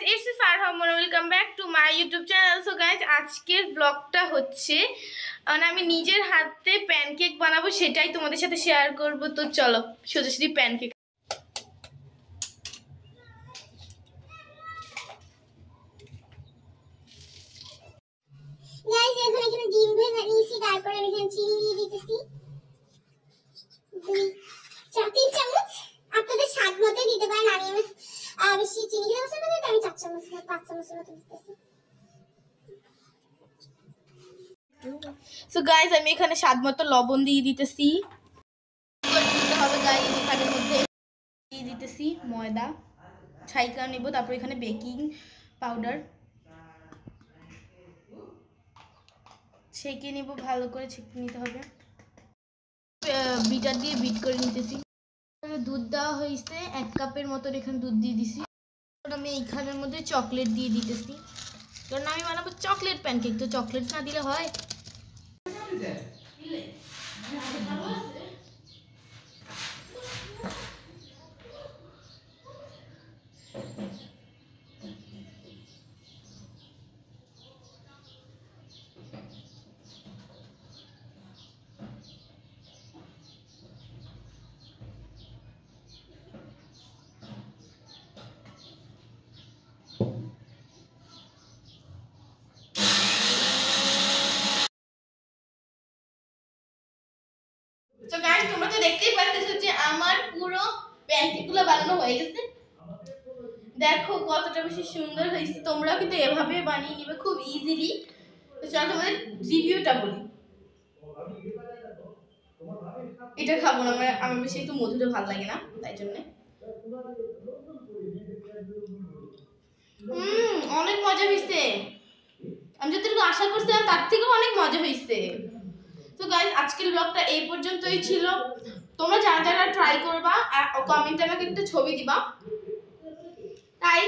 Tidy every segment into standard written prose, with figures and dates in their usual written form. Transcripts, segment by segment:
it's Farham and welcome back to my YouTube channel. So guys, আজকের ব্লগটা হচ্ছে আমি নিজের হাতে প্যানকেক বানাবো, সেটাই তোমাদের সাথে শেয়ার করব। তো চলো সোজাসুজি প্যানকেক। গাইস এখানে ডিম ভেঙে নিয়েছি, তারপরে এখানে চিনি দিয়ে দিতেছি 2-3 চামচ। আপনাদের স্বাদ মতো দিতে পারেন। আমি বেশি চিনি খেতে পছন্দ করি, আমি 4 চামচ 5 চামচ মতো দিতেছি। সো গাইস আমি এখানে স্বাদ মতো লবণ দিয়ে দিতেছি। দিতে হবে গাইস, এখানের মধ্যে দিয়ে দিতেছি ময়দা, ছাইকা নেব, তারপর এখানে বেকিং পাউডার ছেঁকে নেব, ভালো করে ছেঁকে নিতে হবে। বিটার দিয়ে বিট করে নিতেছি। দুধ দেওয়া হয়েছে 1 কাপের মতো, এখানে দুধ দিয়ে দিছি। আমি এইখানের মধ্যে চকলেট দিয়ে দিতেছি, কারণ আমি বানাবো চকলেট প্যানকেক, তো চকলেট না দিলে হয়? তো গাইস তোমরা তো দেখতেই পাচ্ছো যে আমার পুরো প্যানকেকগুলো বানানো হয়ে গেছে। দেখো কতটা বেশি সুন্দর হয়েছে। তোমরাও কিন্তু এভাবে বানিয়ে নিবে খুব ইজিলি। তো চলো তোমাদের রিভিউটা বলি। এটা খাবো না, আমার বেশি একটু মধুটা ভালো লাগে না, তাই জন্য। অনেক মজা হয়েছে। আমি যতটুকু আশা করছিলাম তার থেকেও অনেক মজা হয়েছে। তো গাইস আজকের ব্লগটা এই পর্যন্তই ছিল। তোমরা যারা যারা ট্রাই করবা কমেন্টে আমাকে একটা ছবি দিবা। তাই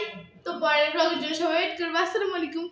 তো পরের ব্লগের জন্য সবাই ওয়েট করবা। আসসালামু আলাইকুম।